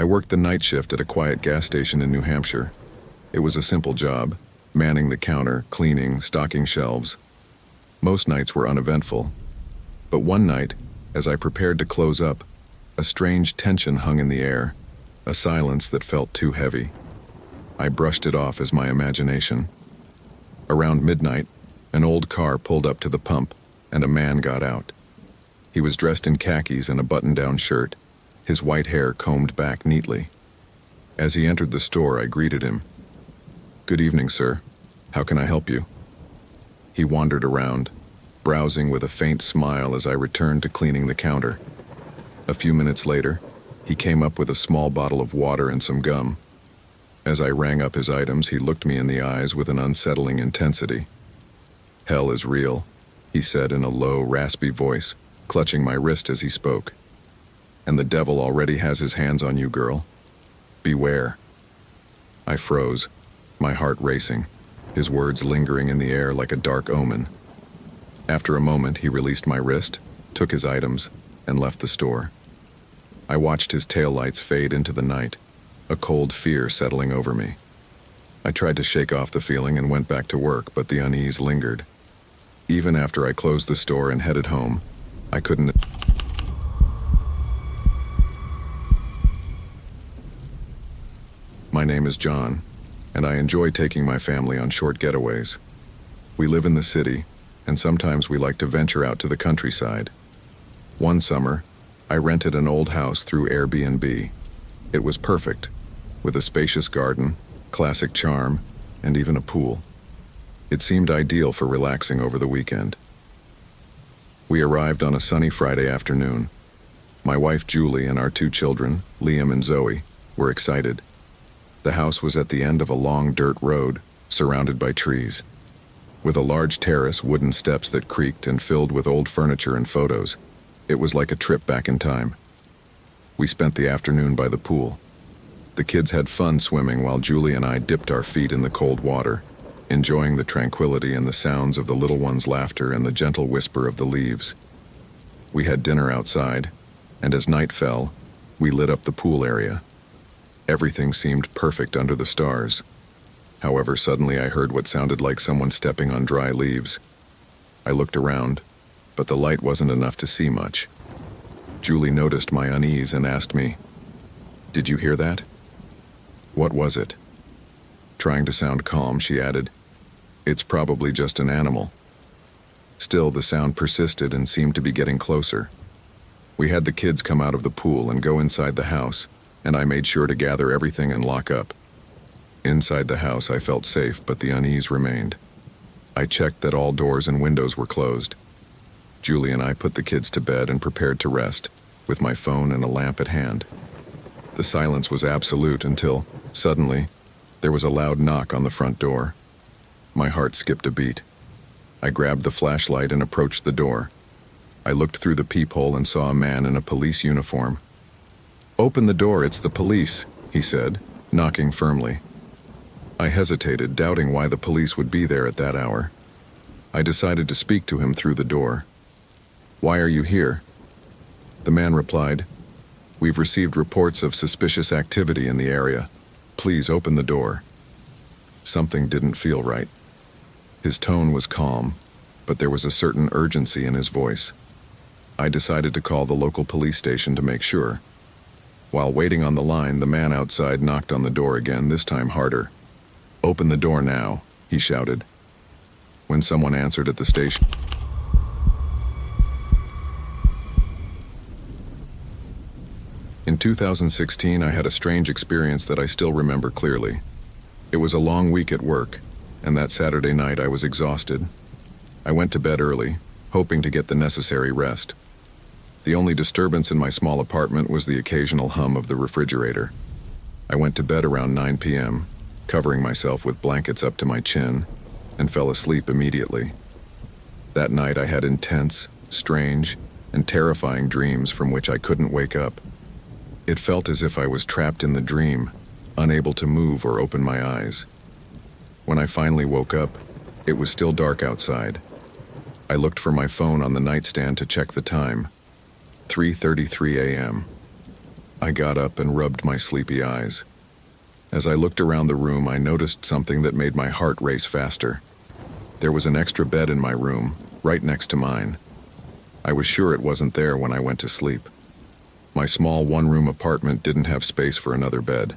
I worked the night shift at a quiet gas station in New Hampshire. It was a simple job, manning the counter, cleaning, stocking shelves. Most nights were uneventful. But one night, as I prepared to close up, a strange tension hung in the air, a silence that felt too heavy. I brushed it off as my imagination. Around midnight, an old car pulled up to the pump, and a man got out. He was dressed in khakis and a button-down shirt, his white hair combed back neatly. As he entered the store, I greeted him. "Good evening, sir. How can I help you?" He wandered around, browsing with a faint smile as I returned to cleaning the counter. A few minutes later, he came up with a small bottle of water and some gum. As I rang up his items, he looked me in the eyes with an unsettling intensity. "Hell is real," he said in a low, raspy voice, clutching my wrist as he spoke. "And the devil already has his hands on you, girl. Beware." I froze, my heart racing, his words lingering in the air like a dark omen. After a moment, he released my wrist, took his items, and left the store. I watched his taillights fade into the night, a cold fear settling over me. I tried to shake off the feeling and went back to work, but the unease lingered. Even after I closed the store and headed home, I couldn't... My name is John, and I enjoy taking my family on short getaways. We live in the city, and sometimes we like to venture out to the countryside. One summer, I rented an old house through Airbnb. It was perfect, with a spacious garden, classic charm, and even a pool. It seemed ideal for relaxing over the weekend. We arrived on a sunny Friday afternoon. My wife Julie and our two children, Liam and Zoe, were excited. The house was at the end of a long dirt road, surrounded by trees. With a large terrace, wooden steps that creaked and filled with old furniture and photos, it was like a trip back in time. We spent the afternoon by the pool. The kids had fun swimming while Julie and I dipped our feet in the cold water, enjoying the tranquility and the sounds of the little ones' laughter and the gentle whisper of the leaves. We had dinner outside, and as night fell, we lit up the pool area. Everything seemed perfect under the stars. However, suddenly I heard what sounded like someone stepping on dry leaves. I looked around, but the light wasn't enough to see much. Julie noticed my unease and asked me, "Did you hear that?" "What was it?" Trying to sound calm, she added, "It's probably just an animal." Still, the sound persisted and seemed to be getting closer. We had the kids come out of the pool and go inside the house, and I made sure to gather everything and lock up. Inside the house, I felt safe, but the unease remained. I checked that all doors and windows were closed. Julie and I put the kids to bed and prepared to rest, with my phone and a lamp at hand. The silence was absolute until, suddenly, there was a loud knock on the front door. My heart skipped a beat. I grabbed the flashlight and approached the door. I looked through the peephole and saw a man in a police uniform. "Open the door, it's the police," he said, knocking firmly. I hesitated, doubting why the police would be there at that hour. I decided to speak to him through the door. "Why are you here?" The man replied, "We've received reports of suspicious activity in the area. Please open the door." Something didn't feel right. His tone was calm, but there was a certain urgency in his voice. I decided to call the local police station to make sure. While waiting on the line, the man outside knocked on the door again, this time harder. "Open the door now," he shouted. When someone answered at the station, in 2016, I had a strange experience that I still remember clearly. It was a long week at work, and that Saturday night I was exhausted. I went to bed early, hoping to get the necessary rest. The only disturbance in my small apartment was the occasional hum of the refrigerator. I went to bed around 9 p.m., covering myself with blankets up to my chin, and fell asleep immediately. That night I had intense, strange, and terrifying dreams from which I couldn't wake up. It felt as if I was trapped in the dream, unable to move or open my eyes. When I finally woke up, it was still dark outside. I looked for my phone on the nightstand to check the time. 3:33 a.m. I got up and rubbed my sleepy eyes. As I looked around the room, I noticed something that made my heart race faster. There was an extra bed in my room, right next to mine. I was sure it wasn't there when I went to sleep. My small one-room apartment didn't have space for another bed.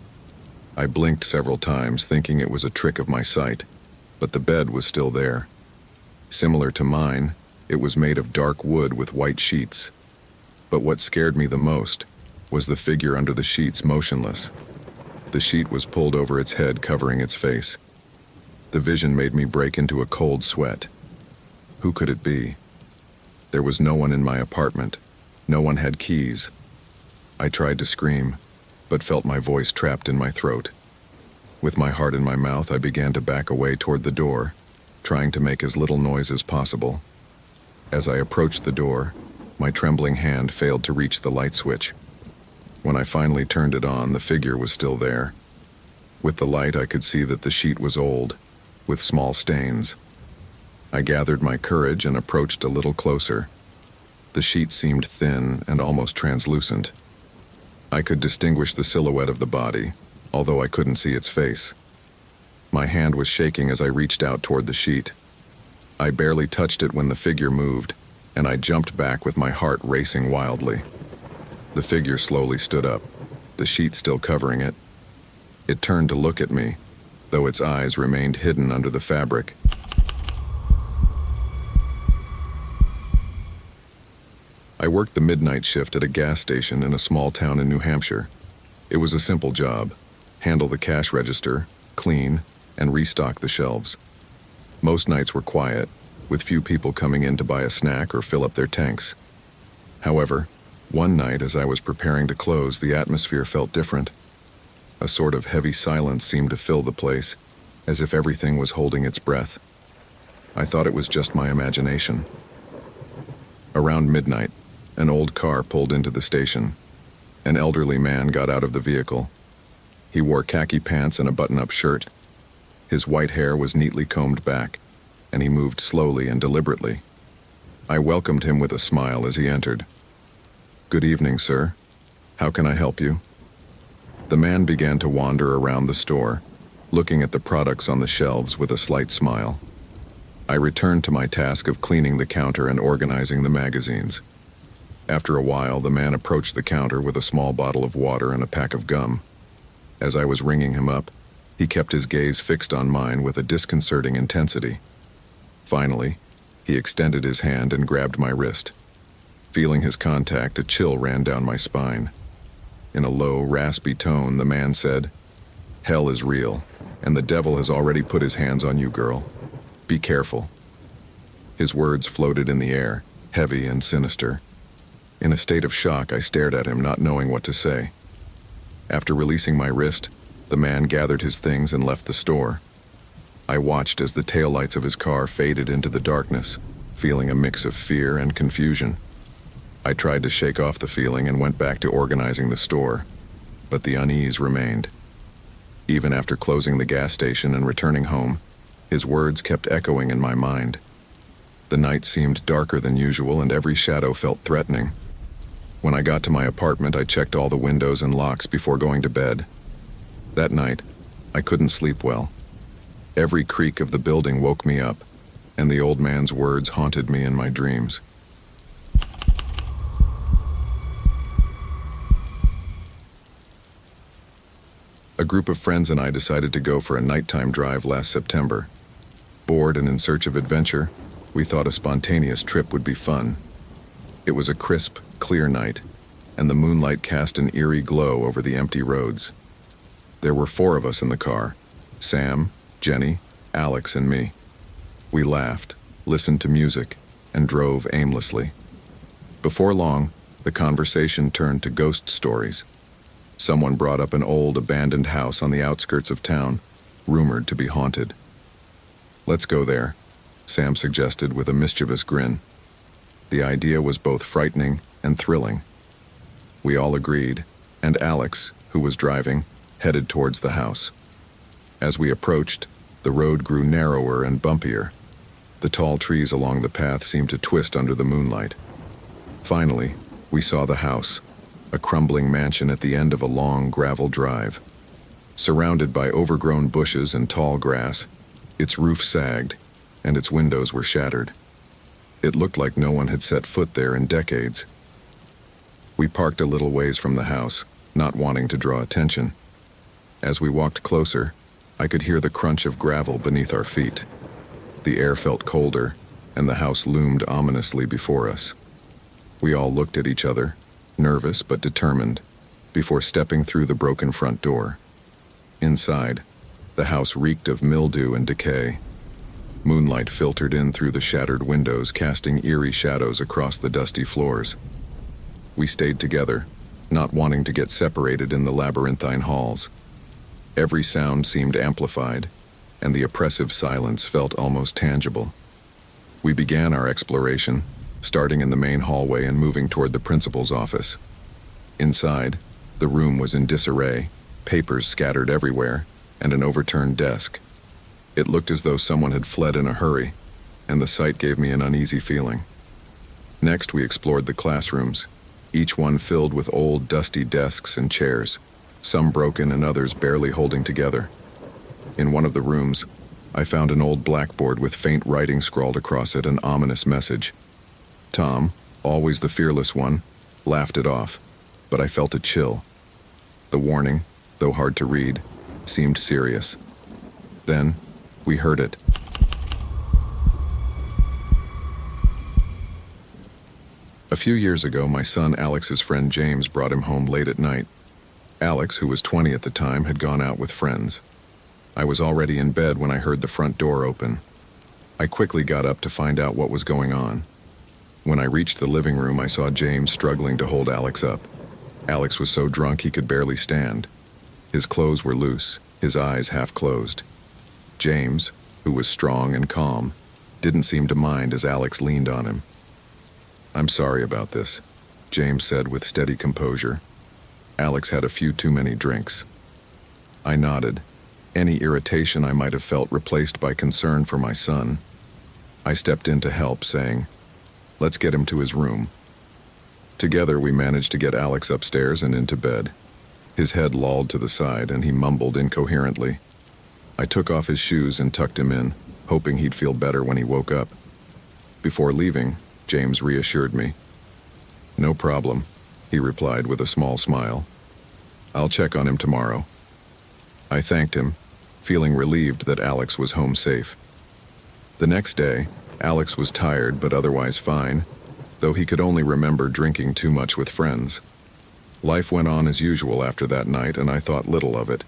I blinked several times, thinking it was a trick of my sight, but the bed was still there. Similar to mine, it was made of dark wood with white sheets. But what scared me the most was the figure under the sheets, motionless. The sheet was pulled over its head, covering its face. The vision made me break into a cold sweat. Who could it be? There was no one in my apartment. No one had keys. I tried to scream, but felt my voice trapped in my throat. With my heart in my mouth, I began to back away toward the door, trying to make as little noise as possible. As I approached the door, my trembling hand failed to reach the light switch. When I finally turned it on, the figure was still there. With the light, I could see that the sheet was old, with small stains. I gathered my courage and approached a little closer. The sheet seemed thin and almost translucent. I could distinguish the silhouette of the body, although I couldn't see its face. My hand was shaking as I reached out toward the sheet. I barely touched it when the figure moved, and I jumped back with my heart racing wildly. The figure slowly stood up, the sheet still covering it. It turned to look at me, though its eyes remained hidden under the fabric. I worked the midnight shift at a gas station in a small town in New Hampshire. It was a simple job: handle the cash register, clean, and restock the shelves. Most nights were quiet, with few people coming in to buy a snack or fill up their tanks. However, one night as I was preparing to close, the atmosphere felt different. A sort of heavy silence seemed to fill the place, as if everything was holding its breath. I thought it was just my imagination. Around midnight, an old car pulled into the station. An elderly man got out of the vehicle. He wore khaki pants and a button-up shirt. His white hair was neatly combed back, and he moved slowly and deliberately. I welcomed him with a smile as he entered. "Good evening, sir. How can I help you?" The man began to wander around the store, looking at the products on the shelves with a slight smile. I returned to my task of cleaning the counter and organizing the magazines. After a while, the man approached the counter with a small bottle of water and a pack of gum. As I was ringing him up, he kept his gaze fixed on mine with a disconcerting intensity. Finally, he extended his hand and grabbed my wrist. Feeling his contact, a chill ran down my spine. In a low, raspy tone, the man said, "Hell is real, and the devil has already put his hands on you, girl. Be careful." His words floated in the air, heavy and sinister. In a state of shock, I stared at him, not knowing what to say. After releasing my wrist, the man gathered his things and left the store. I watched as the taillights of his car faded into the darkness, feeling a mix of fear and confusion. I tried to shake off the feeling and went back to organizing the store, but the unease remained. Even after closing the gas station and returning home, his words kept echoing in my mind. The night seemed darker than usual, and every shadow felt threatening. When I got to my apartment, I checked all the windows and locks before going to bed. That night, I couldn't sleep well. Every creak of the building woke me up, and the old man's words haunted me in my dreams. A group of friends and I decided to go for a nighttime drive last September. Bored and in search of adventure, we thought a spontaneous trip would be fun. It was a crisp, clear night, and the moonlight cast an eerie glow over the empty roads. There were 4 of us in the car: Sam, Jenny, Alex, and me. We laughed, listened to music, and drove aimlessly. Before long, the conversation turned to ghost stories. Someone brought up an old, abandoned house on the outskirts of town, rumored to be haunted. "Let's go there," Sam suggested with a mischievous grin. The idea was both frightening and thrilling. We all agreed, and Alex, who was driving, headed towards the house. As we approached, the road grew narrower and bumpier. The tall trees along the path seemed to twist under the moonlight. Finally, we saw the house, a crumbling mansion at the end of a long gravel drive. Surrounded by overgrown bushes and tall grass, its roof sagged, and its windows were shattered. It looked like no one had set foot there in decades. We parked a little ways from the house, not wanting to draw attention. As we walked closer, I could hear the crunch of gravel beneath our feet. The air felt colder, and the house loomed ominously before us. We all looked at each other, nervous but determined, before stepping through the broken front door. Inside, the house reeked of mildew and decay. Moonlight filtered in through the shattered windows, casting eerie shadows across the dusty floors. We stayed together, not wanting to get separated in the labyrinthine halls. Every sound seemed amplified, and the oppressive silence felt almost tangible. We began our exploration, starting in the main hallway and moving toward the principal's office. Inside, the room was in disarray, papers scattered everywhere, and an overturned desk. It looked as though someone had fled in a hurry, and the sight gave me an uneasy feeling. Next, we explored the classrooms, each one filled with old, dusty desks and chairs, some broken and others barely holding together. In one of the rooms, I found an old blackboard with faint writing scrawled across it, an ominous message. Tom, always the fearless one, laughed it off, but I felt a chill. The warning, though hard to read, seemed serious. Then, we heard it. A few years ago, my son Alex's friend James brought him home late at night. Alex, who was 20 at the time, had gone out with friends. I was already in bed when I heard the front door open. I quickly got up to find out what was going on. When I reached the living room, I saw James struggling to hold Alex up. Alex was so drunk he could barely stand. His clothes were loose, his eyes half closed. James, who was strong and calm, didn't seem to mind as Alex leaned on him. "I'm sorry about this," James said with steady composure. "Alex had a few too many drinks." I nodded, any irritation I might have felt replaced by concern for my son. I stepped in to help, saying, "Let's get him to his room." Together we managed to get Alex upstairs and into bed. His head lolled to the side and he mumbled incoherently. I took off his shoes and tucked him in, hoping he'd feel better when he woke up. Before leaving, James reassured me. "No problem," he replied with a small smile. "I'll check on him tomorrow." I thanked him, feeling relieved that Alex was home safe. The next day, Alex was tired but otherwise fine, though he could only remember drinking too much with friends. Life went on as usual after that night, and I thought little of it.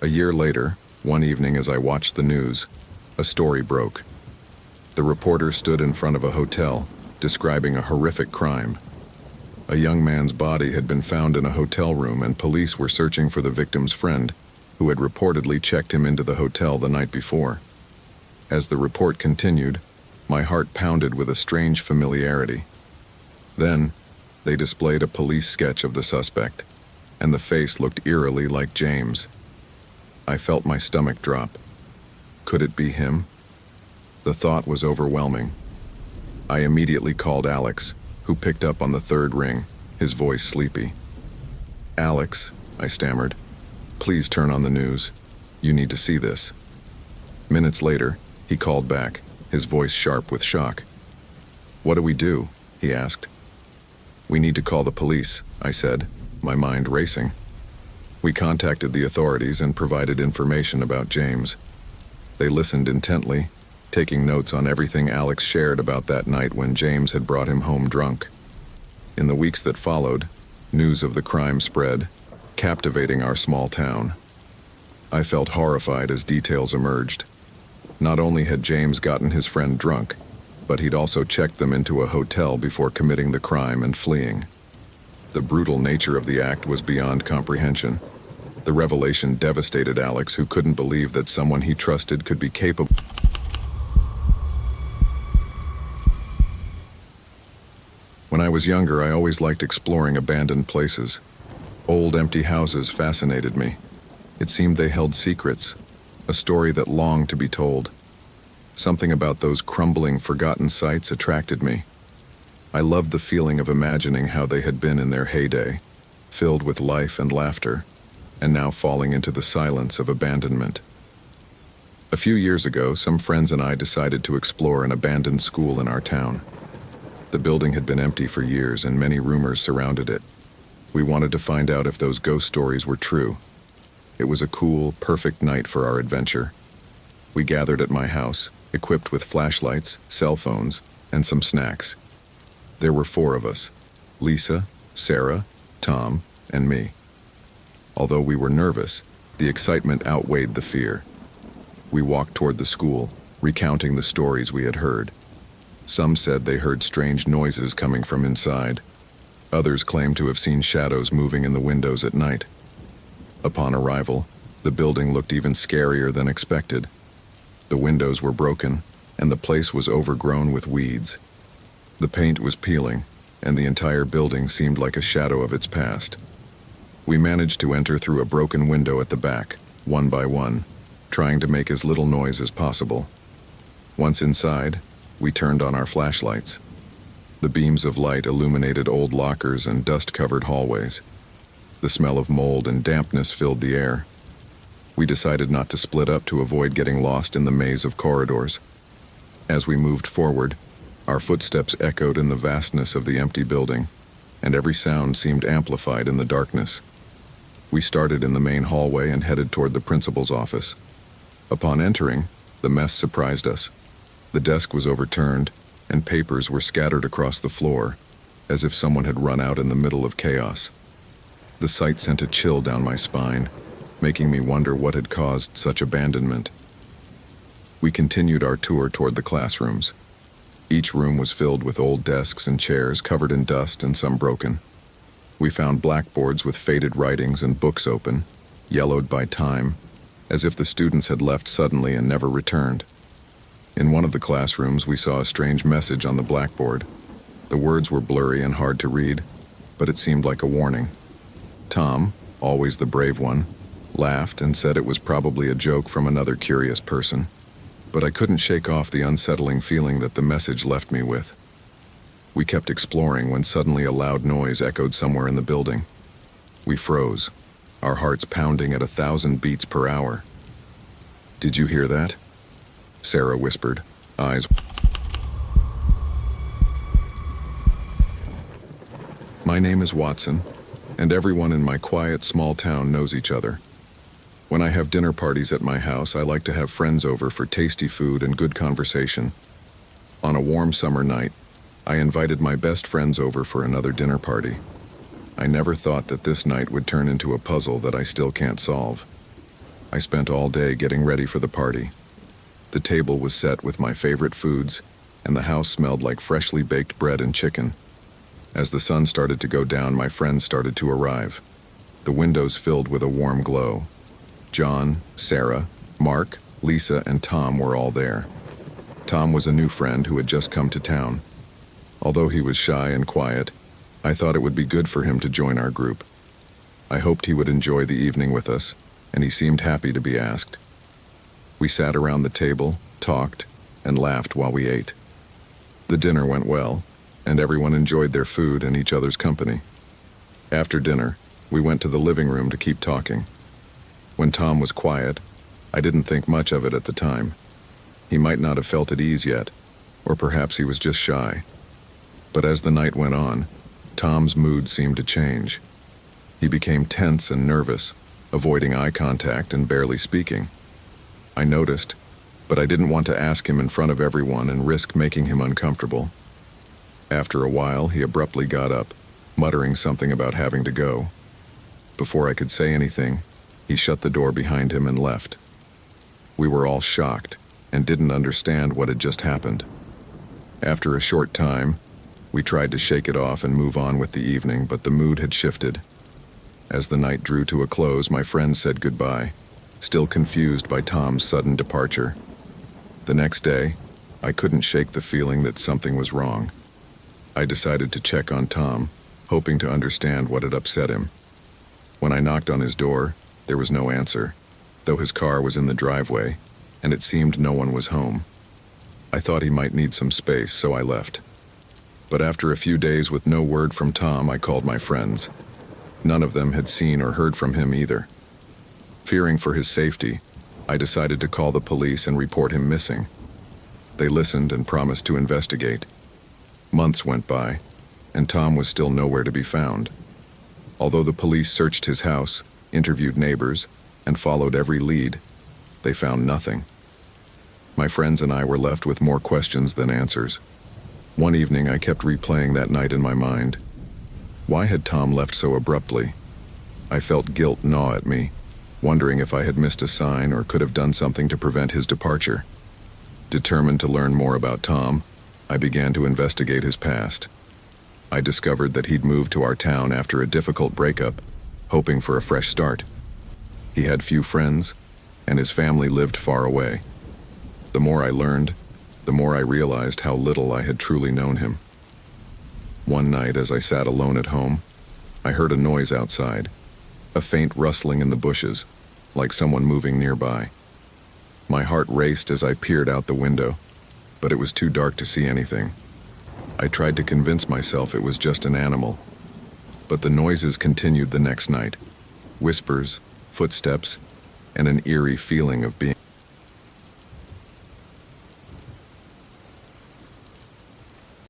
A year later, one evening as I watched the news, a story broke. The reporter stood in front of a hotel, describing a horrific crime. A young man's body had been found in a hotel room, and police were searching for the victim's friend, who had reportedly checked him into the hotel the night before. As the report continued, my heart pounded with a strange familiarity. Then, they displayed a police sketch of the suspect, and the face looked eerily like James. I felt my stomach drop. Could it be him? The thought was overwhelming. I immediately called Alex, who picked up on the third ring, his voice sleepy. "Alex," I stammered, "please turn on the news. You need to see this." Minutes later, he called back, his voice sharp with shock. "What do we do?" he asked. "We need to call the police," I said, my mind racing. We contacted the authorities and provided information about James. They listened intently, taking notes on everything Alex shared about that night when James had brought him home drunk. In the weeks that followed, news of the crime spread, captivating our small town. I felt horrified as details emerged. Not only had James gotten his friend drunk, but he'd also checked them into a hotel before committing the crime and fleeing. The brutal nature of the act was beyond comprehension. The revelation devastated Alex, who couldn't believe that someone he trusted could be capable. When I was younger, I always liked exploring abandoned places. Old, empty houses fascinated me. It seemed they held secrets, a story that longed to be told. Something about those crumbling, forgotten sites attracted me. I loved the feeling of imagining how they had been in their heyday, filled with life and laughter, and now falling into the silence of abandonment. A few years ago, some friends and I decided to explore an abandoned school in our town. The building had been empty for years and many rumors surrounded it. We wanted to find out if those ghost stories were true. It was a cool, perfect night for our adventure. We gathered at my house, equipped with flashlights, cell phones, and some snacks. There were 4 of us: Lisa, Sarah, Tom, and me. Although we were nervous, the excitement outweighed the fear. We walked toward the school, recounting the stories we had heard. Some said they heard strange noises coming from inside. Others claimed to have seen shadows moving in the windows at night. Upon arrival, the building looked even scarier than expected. The windows were broken, and the place was overgrown with weeds. The paint was peeling, and the entire building seemed like a shadow of its past. We managed to enter through a broken window at the back, one by one, trying to make as little noise as possible. Once inside, we turned on our flashlights. The beams of light illuminated old lockers and dust-covered hallways. The smell of mold and dampness filled the air. We decided not to split up to avoid getting lost in the maze of corridors. As we moved forward, our footsteps echoed in the vastness of the empty building, and every sound seemed amplified in the darkness. We started in the main hallway and headed toward the principal's office. Upon entering, the mess surprised us. The desk was overturned, and papers were scattered across the floor, as if someone had run out in the middle of chaos. The sight sent a chill down my spine, making me wonder what had caused such abandonment. We continued our tour toward the classrooms. Each room was filled with old desks and chairs covered in dust and some broken. We found blackboards with faded writings and books open, yellowed by time, as if the students had left suddenly and never returned. In one of the classrooms, we saw a strange message on the blackboard. The words were blurry and hard to read, but it seemed like a warning. Tom, always the brave one, laughed and said it was probably a joke from another curious person, but I couldn't shake off the unsettling feeling that the message left me with. We kept exploring when suddenly a loud noise echoed somewhere in the building. We froze, our hearts pounding at 1,000 beats per hour. "Did you hear that?" Sarah whispered, eyes. My name is Watson, and everyone in my quiet small town knows each other. When I have dinner parties at my house, I like to have friends over for tasty food and good conversation. On a warm summer night, I invited my best friends over for another dinner party. I never thought that this night would turn into a puzzle that I still can't solve. I spent all day getting ready for the party. The table was set with my favorite foods, and the house smelled like freshly baked bread and chicken. As the sun started to go down, my friends started to arrive. The windows filled with a warm glow. John, Sarah, Mark, Lisa, and Tom were all there. Tom was a new friend who had just come to town. Although he was shy and quiet, I thought it would be good for him to join our group. I hoped he would enjoy the evening with us, and he seemed happy to be asked. We sat around the table, talked, and laughed while we ate. The dinner went well, and everyone enjoyed their food and each other's company. After dinner, we went to the living room to keep talking. When Tom was quiet, I didn't think much of it at the time. He might not have felt at ease yet, or perhaps he was just shy. But as the night went on, Tom's mood seemed to change. He became tense and nervous, avoiding eye contact and barely speaking. I noticed, but I didn't want to ask him in front of everyone and risk making him uncomfortable. After a while, he abruptly got up, muttering something about having to go. Before I could say anything, he shut the door behind him and left. We were all shocked and didn't understand what had just happened. After a short time, we tried to shake it off and move on with the evening, but the mood had shifted. As the night drew to a close, my friends said goodbye, still confused by Tom's sudden departure. The next day, I couldn't shake the feeling that something was wrong. I decided to check on Tom, hoping to understand what had upset him. When I knocked on his door, there was no answer, though his car was in the driveway, and it seemed no one was home. I thought he might need some space, so I left. But after a few days with no word from Tom, I called my friends. None of them had seen or heard from him either. Fearing for his safety, I decided to call the police and report him missing. They listened and promised to investigate. Months went by, and Tom was still nowhere to be found. Although the police searched his house, interviewed neighbors, and followed every lead, they found nothing. My friends and I were left with more questions than answers. One evening, I kept replaying that night in my mind. Why had Tom left so abruptly? I felt guilt gnaw at me, wondering if I had missed a sign or could have done something to prevent his departure. Determined to learn more about Tom, I began to investigate his past. I discovered that he'd moved to our town after a difficult breakup, hoping for a fresh start. He had few friends, and his family lived far away. The more I learned, the more I realized how little I had truly known him. One night, as I sat alone at home, I heard a noise outside, a faint rustling in the bushes, like someone moving nearby. My heart raced as I peered out the window, but it was too dark to see anything. I tried to convince myself it was just an animal, but the noises continued the next night. Whispers, footsteps, and an eerie feeling of being